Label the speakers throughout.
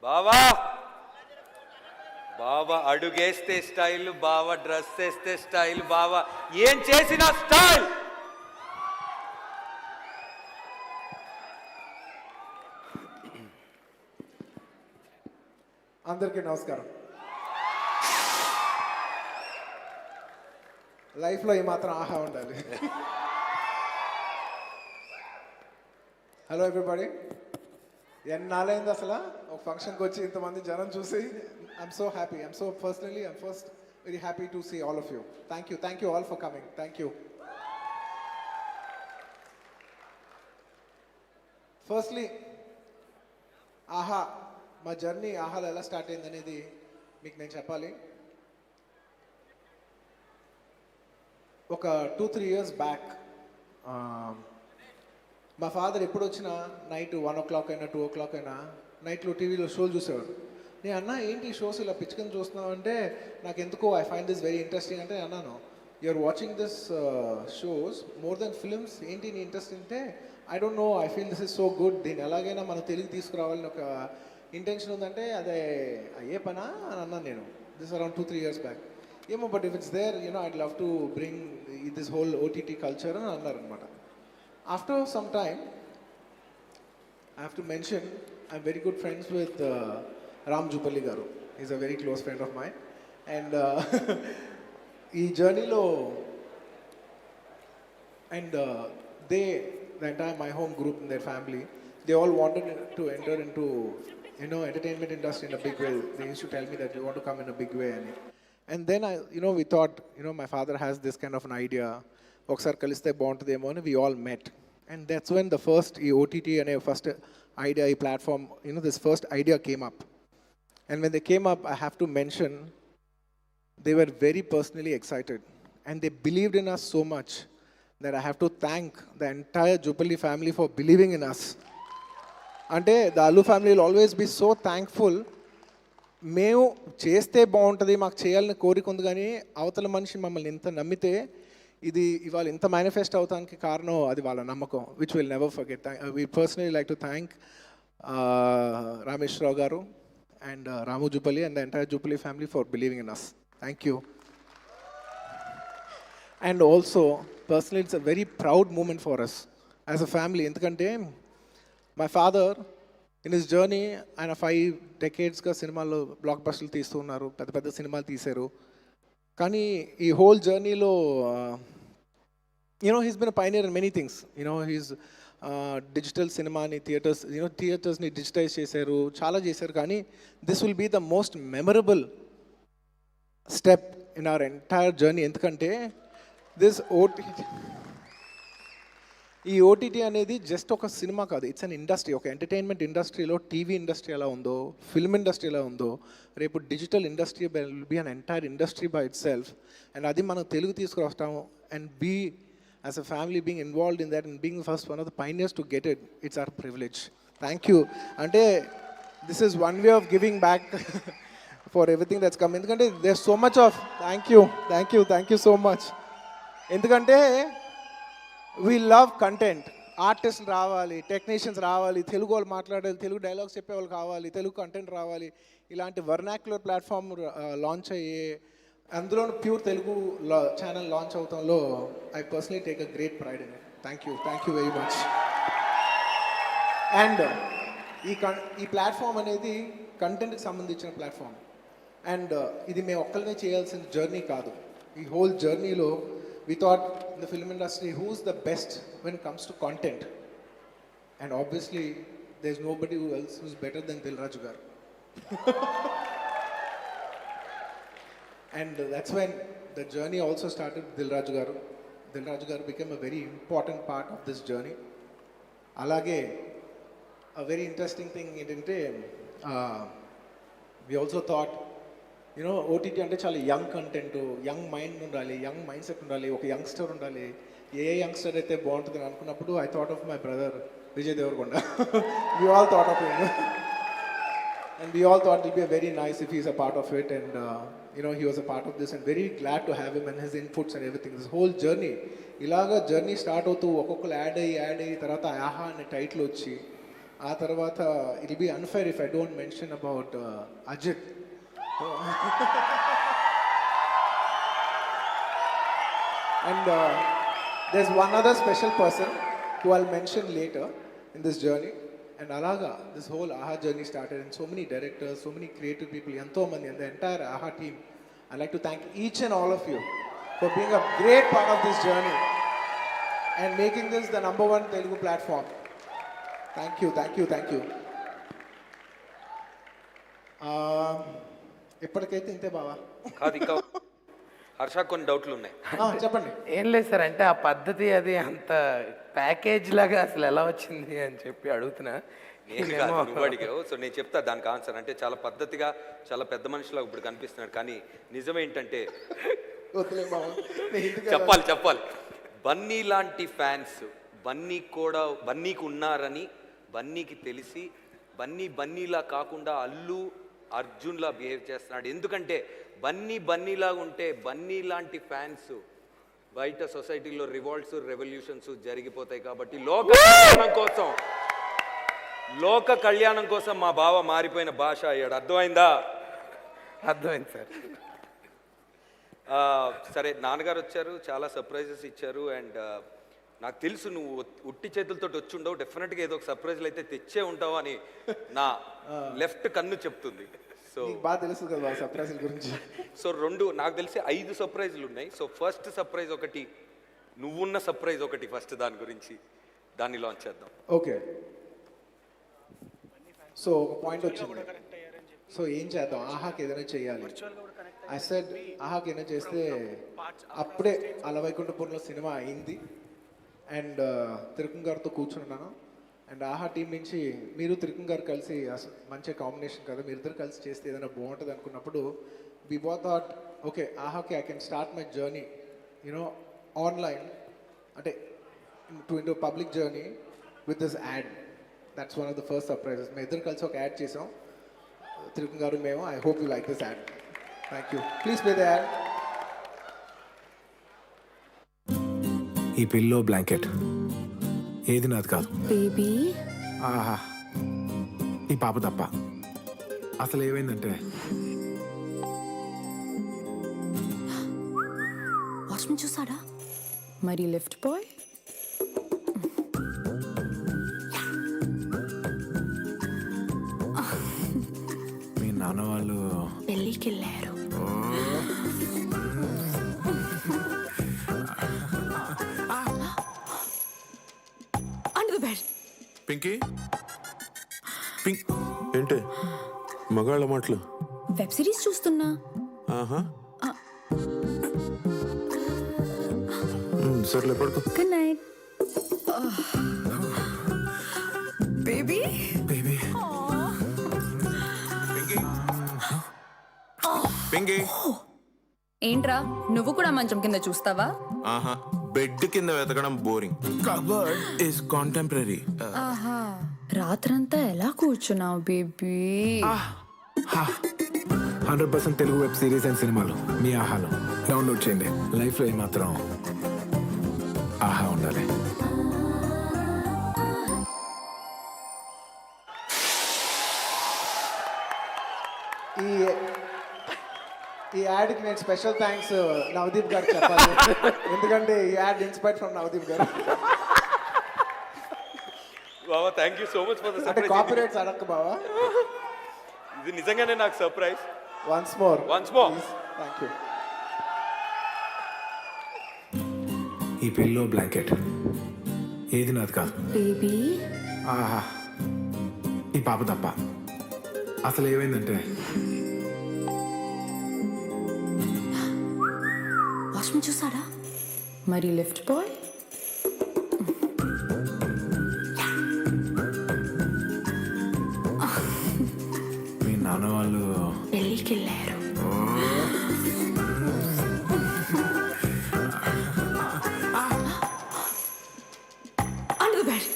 Speaker 1: బావా బావా అడుగేస్తే స్టైల్, బావా డ్రెస్ వేస్తే స్టైల్, బావా ఏం చేసిన స్టైల్.
Speaker 2: అందరికీ నమస్కారం. లైఫ్లో ఏమాత్రం ఆహా ఉండాలి. Hello everybody. ఎన్నాళ్ళైంది అసలు ఒక ఫంక్షన్కి వచ్చి ఇంతమంది జనం చూసి. I'm so happy. I'm so personally I'm first very happy to see all of you. Thank you all for coming. Thank you. Firstly ఆహా, మా జర్నీ ఆహాలో ఎలా స్టార్ట్ అయింది అనేది మీకు నేను చెప్పాలి. ఒక 2-3 ఇయర్స్ బ్యాక్ మా ఫాదర్ ఎప్పుడు వచ్చినా నైట్ 1 o'clock అయినా 2 o'clock అయినా నైట్లో టీవీలో షోలు చూసేవాడు. నేను అన్నా ఏంటి షోస్ ఇలా పిచ్చుకొని చూస్తున్నావు అంటే, నాకు ఎందుకో I find this very interesting అంటే అన్నాను. You're watching this shows more than films, ఏంటి నీ ఇంట్రెస్ట్ అంటే I don't know, I feel this is so good, దీన్ని ఎలాగైనా మనం తెలుగు తీసుకురావాలని ఒక ఇంటెన్షన్ ఉందంటే అదే అయ్యే పనా అని అన్నాను నేను. This around 2-3 years back. ఏమో but if it's there I'd love to bring this whole OTT culture అని అన్నారు అనమాట. After some time, I have to mention, I'm very good friends with Ram Jupalli Garu. He's a very close friend of mine. And ee journey lo, and they, the entire my home group and their family, they all wanted to enter into entertainment industry in a big way. They used to tell me that you want to come in a big way. And then we thought, my father has this kind of an idea. ఒకసారి కలిస్తే బాగుంటుందేమో అని we all met. And that's when the first ఈ OTT అనే first idea, ఈ platform, this first idea came up. And when they came up, I have to mention, they were very personally excited and they believed in us so much that I have to thank the entire Jupally family for believing in us. అంటే the Allu family will always be so thankful. మేము చేస్తే బాగుంటుంది, మాకు చేయాలని కోరిక ఉంది, కానీ అవతల మనిషి మమ్మల్ని ఇంత నమ్మితే ఇది ఇవాళ ఇంత మేనిఫెస్ట్ అవడానికి కారణం అది వాళ్ళ నమ్మకం, which will never forget. We personally like to thank Rameswara Rao garu and Ramu Jupally and the entire Jupally family for believing in us. Thank you. And also personally it's a very proud moment for us as a family. ఎందుకంటే my father in his journey, ఆయన 5 decadesగా సినిమాల్లో black బస్టర్లు తీస్తూ ఉన్నారు, పెద్ద పెద్ద సినిమాలు తీశారు. కానీ ఈ హోల్ జర్నీలో he's been a pioneer in many things. He's digital సినిమాని థియేటర్స్ని డిజిటైజ్ చేశారు, చాలా చేశారు. కానీ this will be the most memorable step in our entire journey. ఎందుకంటే ఈ ఓటీటీ అనేది జస్ట్ ఒక సినిమా కాదు, ఇట్స్ అన్ ఇండస్ట్రీ. ఒక ఎంటర్టైన్మెంట్ ఇండస్ట్రీలో టీవీ ఇండస్ట్రీ ఎలా ఉందో, ఫిల్మ్ ఇండస్ట్రీ ఎలా ఉందో, రేపు digital industry will be an entire industry by itself. And అది మనం తెలుగు తీసుకురావస్తాము and be as a family being involved in that and being first one of the pioneers to get it, it's our privilege. Thank you. అంటే this is one way of giving back for everything that's come. ఎందుకంటే there so much of thank you so much. ఎందుకంటే we love content. Artist రావాలి, technicians రావాలి, తెలుగు వాళ్ళు మాట్లాడాలి, Telugu dialogues చెప్పేవాళ్ళు కావాలి, Telugu content రావాలి. ఇలాంటి వర్నాక్యులర్ ప్లాట్ఫామ్ లాంచ్ అయ్యే, అందులోనూ ప్యూర్ తెలుగు ఛానల్ లాంచ్ అవటంలో I personally take a great pride in it. Thank you very much. And ఈ ప్లాట్ఫామ్ అనేది కంటెంట్కి సంబంధించిన ప్లాట్ఫామ్. అండ్ ఇది మేము ఒక్కరినే చేయాల్సిన జర్నీ కాదు. ఈ హోల్ జర్నీలో we thought in the film industry, who's the best when it comes to content? And obviously there's nobody else who's better than Dil Raju garu. And that's when the journey also started with Dil Raju garu. Dil Raju garu became a very important part of this journey. Alage a very interesting thing ఏంటంటే we also thought OTT అంటే చాలా young content, young mind ఉండాలి, young mind set ఉండాలి, ఒక youngster ఉండాలి. ఏ youngster అయితే బాగుంటుంది అని అనుకున్నప్పుడు I thought of my brother Vijay Deverakonda. We all thought of him and we all thought it be very nice if he's a part of it. And he was a part of this and very glad to have him and his inputs and everything. This whole journey ఇలాగా journey start అవుతూ ఒక్కొక్కరు add అయ్యి తర్వాత ఆహా అనే title వచ్చి ఆ తర్వాత it be unfair if I don't mention about Ajith. And there's one other special person who I'll mention later in this journey. And Alaga, this whole AHA journey started, and so many directors, so many creative people, Yanto Mani, and the entire AHA team. I'd like to thank each and all of you for being a great part of this journey and making this the #1 Telugu platform. Thank you, thank you, thank you. ఎప్పటికైతే ఇంతే బావా.
Speaker 1: కాదు ఇంకా హర్ష కొన్ని డౌట్లు ఉన్నాయి.
Speaker 2: చెప్పండి.
Speaker 3: ఏం లేదు సార్, అంటే ఆ పద్ధతి అది అంత ప్యాకేజ్ లాగా అసలు ఎలా వచ్చింది అని చెప్పి అడుగుతున్నా.
Speaker 1: నేను కాదు, నువ్వు అడిగావు. సో నేను చెప్తా దానికి ఆన్సర్. అంటే చాలా పద్ధతిగా చాలా పెద్ద మనిషిలా ఇప్పుడు కనిపిస్తున్నాడు, కానీ నిజమేంటంటే
Speaker 2: వద్దులే బావా.
Speaker 1: చెప్పాలి బన్నీ లాంటి ఫ్యాన్స్ బన్నీకి ఉన్నారని బన్నీకి తెలిసి బన్నీలా కాకుండా అల్లు అర్జున్లా బిహేవ్ చేస్తున్నాడు. ఎందుకంటే బన్నీలా ఉంటే బన్నీ లాంటి ఫ్యాన్స్ బయట సొసైటీలో రివాల్ట్స్ రెవల్యూషన్స్ జరిగిపోతాయి. కాబట్టి లోక కళ్యాణం కోసం మా బావ మారిపోయిన భాష అయ్యాడు. అర్థమైందా?
Speaker 3: అర్థమైంది సార్.
Speaker 1: సరే, నాన్నగారు వచ్చారు, చాలా సర్ప్రైజెస్ ఇచ్చారు. అండ్ నాకు తెలుసు నువ్వు ఉట్టి చేతులతో వచ్చి ఉండవు, డెఫినెట్గా ఏదో ఒక సర్ప్రైజ్లు అయితే తెచ్చే ఉంటావు అని నా లెఫ్ట్ కన్ను చెప్తుంది. సో
Speaker 2: బాగా తెలుసు కదా సర్ప్రైజ్ గురించి.
Speaker 1: సో నాకు తెలిసి 5 సర్ప్రైజ్లు ఉన్నాయి. సో ఫస్ట్ సర్ప్రైజ్ ఒకటి, నువ్వున్న సర్ప్రైజ్ ఒకటి, ఫస్ట్ దాన్ని లాంచ్ చేద్దాం.
Speaker 2: ఓకే, సో ఒక పాయింట్ వచ్చింది. సో ఏం చేద్దాం, ఆహాకి ఏదైనా చేయాలి. ఐ సెడ్ ఆహాకి ఏదైనా చేస్తే అప్పుడే అలవైకుంఠపురంలో సినిమా అయింది అండ్ తిరుపతి గారితో కూర్చున్నాను. అండ్ ఆహా టీం నుంచి మీరు తిరుపతి గారు కలిసి మంచి కాంబినేషన్ కదా, మీరిద్దరు కలిసి చేస్తే ఏదైనా బాగుంటుంది అనుకున్నప్పుడు వి బోత్ థాట్ ఓకే ఆహాకి I can start my journey online, అంటే into public journey with this ad. That's one of the first surprises. మేము ఇద్దరు కలిసి ఒక యాడ్ చేసాం, తిరుపతి గారు మేము. I hope you like this ad. Thank you. Please play the ad.
Speaker 4: ఈ pillow blanket ఏది నాది కాదు
Speaker 5: బేబీ.
Speaker 4: ఆహా, ఈ పాప తప్ప. అసలు ఏమైందంటే
Speaker 5: వాచ్మెన్ చూసాడా మరి? లిఫ్ట్ బాయ్
Speaker 4: మీ నాన్న వాళ్ళు
Speaker 5: పెళ్ళికి వెళ్ళారు. Under the bed.
Speaker 6: పింకీ ఏంటి మగాళ్ళ మాటలు?
Speaker 5: వెబ్ సిరీస్ చూస్తున్నా.
Speaker 6: ఆహా, సర్లే పడుకో.
Speaker 5: Good night baby.
Speaker 4: Baby
Speaker 6: Pinky
Speaker 5: ఏంట్రా నువ్వు కూడా మంచం కింద చూస్తావా?
Speaker 6: ఆహా, బెడ్ కింద వెతకడం బోరింగ్.
Speaker 4: Cupboard is contemporary.
Speaker 5: ఆహా, రాత్రంతా ఎలా కూర్చున్నావు baby?
Speaker 4: 100% Telugu web series and సినిమాలు మీ ఆహాలో డౌన్లోడ్ చేయండి. లైఫ్లో ఏమాత్రం ఆహా ఉండాలి.
Speaker 2: ఈ యాడ్కి నేను స్పెషల్ థ్యాంక్స్ నవదీప్ గారు చెప్పాలి. ఎందుకంటే ఈ యాడ్ ఇన్స్పైర్డ్ ఫ్రమ్ నవదీప్ గారు.
Speaker 1: బావా, thank you so much for the
Speaker 2: అంటే
Speaker 1: సర్ప్రైజ్.
Speaker 2: కాపీరైట్స్ అడక్క బావా.
Speaker 1: ఇది నిజంగానే నాకు surprise.
Speaker 2: Once more. Thank you.
Speaker 4: ఈ పిల్లో బ్లాంకెట్ ఏది నాది కాదు
Speaker 5: బేబీ.
Speaker 4: ఆహా, ఈ పాప తప్ప. అసలు ఏమైందంటే
Speaker 5: వాచ్మెన్ చూసాడా మరి? లిఫ్ట్ బాయ్
Speaker 4: మీ నాన్న వాళ్ళు
Speaker 5: పెళ్ళికి వెళ్ళారు. Under the bed.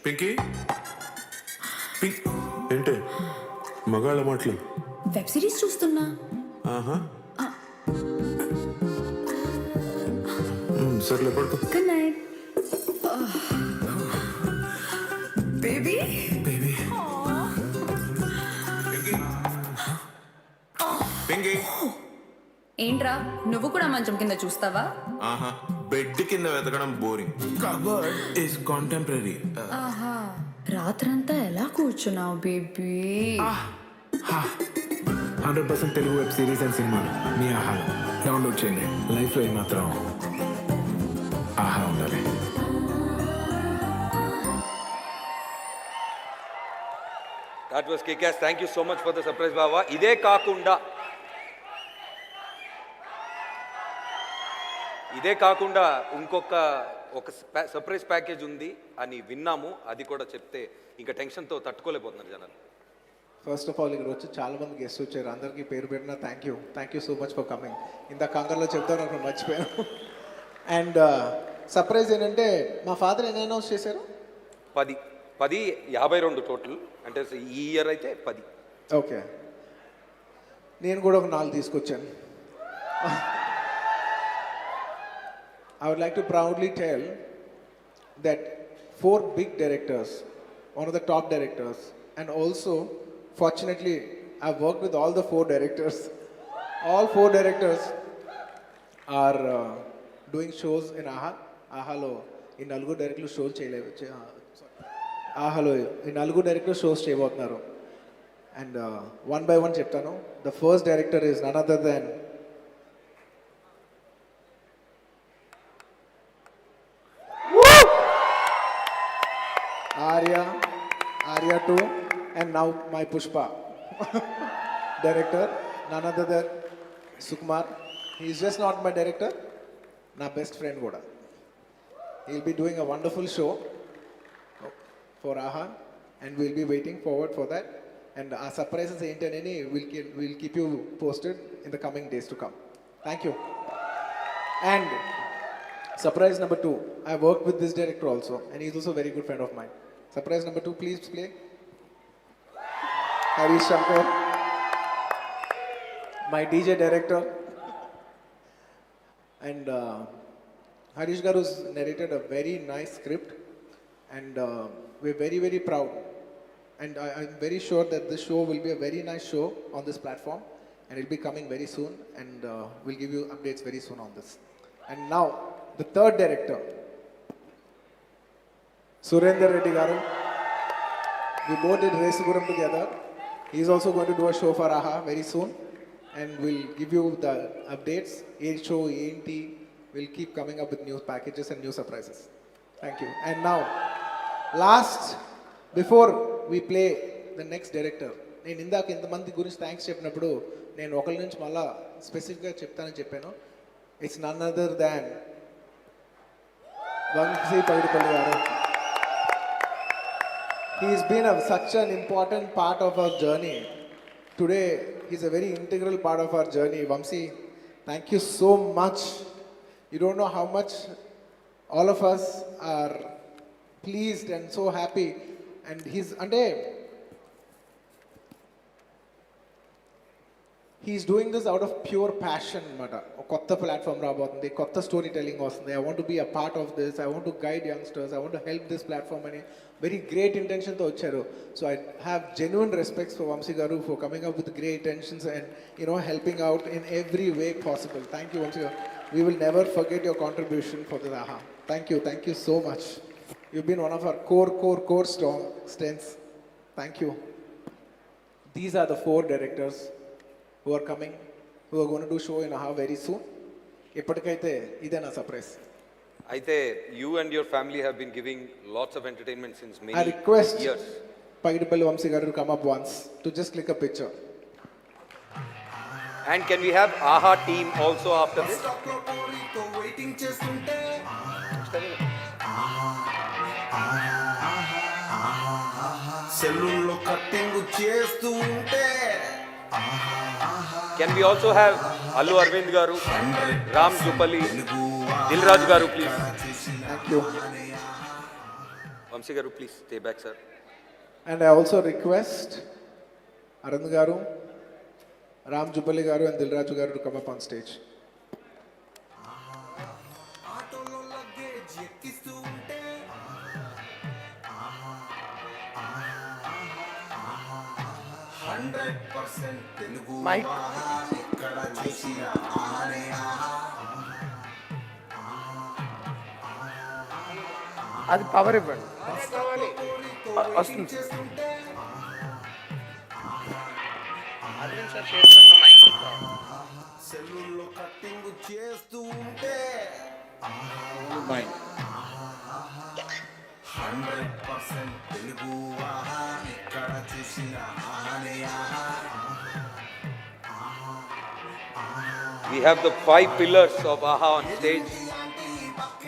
Speaker 6: పింకీ ఏంటి మగాళ్ళ మాటలు?
Speaker 5: వెబ్ సిరీస్ చూస్తున్నా.
Speaker 6: ఆహా, సర్లే పడుకో.
Speaker 5: Good night baby.
Speaker 4: Baby
Speaker 6: Pinky
Speaker 5: ఏంట్రా నువ్వు కూడా మంచం కింద చూస్తావా?
Speaker 6: ఆహా బెడ్ కింద వెతకడం బోరింగ్. Cupboard is contemporary.
Speaker 5: ఆహా రాత్రంతా ఎలా కూర్చున్నావు baby?
Speaker 4: 100% Telugu web series and సినిమాలు మీ ఆహాలో డౌన్లోడ్ చేయండి. లైఫ్లో ఏమాత్రం ఆహా ఉండాలి.
Speaker 1: That was kick-as. Thank you so much for the surprise బావా. ఇదే కాకుండా ఇంకొక సర్ప్రైజ్ ప్యాకేజ్ ఉంది అని విన్నాము. అది కూడా చెప్తే ఇంకా టెన్షన్తో తట్టుకోలేకపోతున్నారు జనాలు.
Speaker 2: ఫస్ట్ ఆఫ్ ఆల్ ఇక్కడ వచ్చి చాలా మంది గెస్ట్ వచ్చారు. అందరికీ పేరు పెట్టిన thank you so much for coming. ఇంత కంగారులో చెప్తాను అక్కడ మర్చిపోయాను. అండ్ సర్ప్రైజ్ ఏంటంటే మా ఫాదర్ ఎన్ని అనౌన్స్ చేశారు?
Speaker 1: 10 52 టోటల్. అంటే ఈ ఇయర్ అయితే 10.
Speaker 2: ఓకే, నేను కూడా ఒక 4 తీసుకొచ్చాను. I would like to proudly tell that 4 big directors, one of the top directors, and also fortunately I've worked with all the 4 directors. All 4 directors are doing shows in AHA. AHAలో ఈ 4 డైరెక్టర్లు షోలు చేయలేవు. ఆహాలో ఈ 4 డైరెక్టర్లు షోస్ చేయబోతున్నారు. And one by one చెప్తాను. The first director is none other than Arya 2, and now my Pushpa director, none other than Sukumar. He is just not my director, my best friend Goda. He'll be doing a wonderful show for AHA, and we'll be waiting forward for that. And our surprises ain't any. We'll keep you posted in the coming days to come. Thank you. And surprise number 2. I worked with this director also, and he's also a very good friend of mine. Surprise number 2, please play. Harish Shankar, my DJ director. And Harish Garu's narrated a very nice script, and we're very, very proud. And I'm very sure that this show will be a very nice show on this platform, and it'll be coming very soon, and we'll give you updates very soon on this. And now, the third director, Surender Reddy Garu. We both did Resuguram together. He's also going to do a show for AHA very soon, and we'll give you the updates. A show, ANT, we'll keep coming up with new packages and new surprises. Thank you. And now, last, before we play the next director, నేను ఇందాక ఇంతమంది గురించి thanks చెప్పినప్పుడు నేను ఒకరి నుంచి మళ్ళా స్పెసిఫిక్గా చెప్తానని చెప్పాను. It's none other than Vamshi Paidipally garu. He's been such an important part of our journey. Today, he's a very integral part of our journey. Vamsi, thank you so much. You don't know how much all of us are pleased and so happy. And he's doing this out of pure passion. Kotta platform rabotundi, kotta storytelling vastundi. I want to be a part of this. I want to guide youngsters. I want to help this platform. And very great intention to vacharu. So I have genuine respects for Vamsi Garu for coming up with great intentions and helping out in every way possible. Thank you, Vamsi Garu. We will never forget your contribution for the AHA. Thank you so much. You've been one of our core strengths. Thank you. These are the 4 directors who are coming, who are going to do show in AHA very soon. ఇప్పటికైతే ఇదే నా surprise.
Speaker 1: అయితే you and your family have been giving lots of entertainment since many
Speaker 2: I request
Speaker 1: years.
Speaker 2: Paidipalli Vamsi Garu to come up once to just click a picture.
Speaker 1: And can we have AHA team also after this?
Speaker 6: సెలూన్లో cutting చేస్తూ ఉంటే
Speaker 1: Can we also have Allu Arvind Garu, Ram Jupali, Dilraj Garu, please?
Speaker 2: Thank you.
Speaker 1: Vamsi Garu, please stay back, sir.
Speaker 2: And I also request Arvind Garu, Ram Jupali Garu and Dilraj Garu to come up on stage.
Speaker 3: Mike అది power ఇవ్వండి వస్తుంది Aravind sir చేస్తున్న mike
Speaker 6: సెల్లుల్లో cutting చేస్తూ ఉంటే
Speaker 2: Mine.
Speaker 6: 100% Telugu ఆహా ఎక్కడ చూసిన ఆహానే ఆహా.
Speaker 1: We have the 5 pillars of AHA on stage.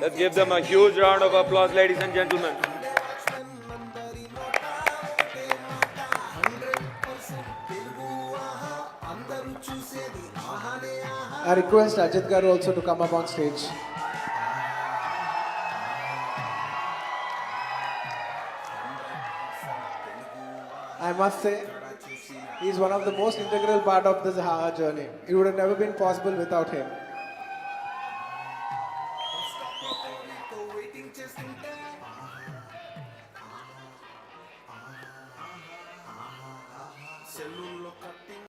Speaker 1: Let's give them a huge round of applause, ladies and gentlemen.
Speaker 2: I request Ajit Garu also to come up on stage. I must say, he is one of the most integral part of this HAHA journey. It would have never been possible without him.
Speaker 6: సెల్లుల్లో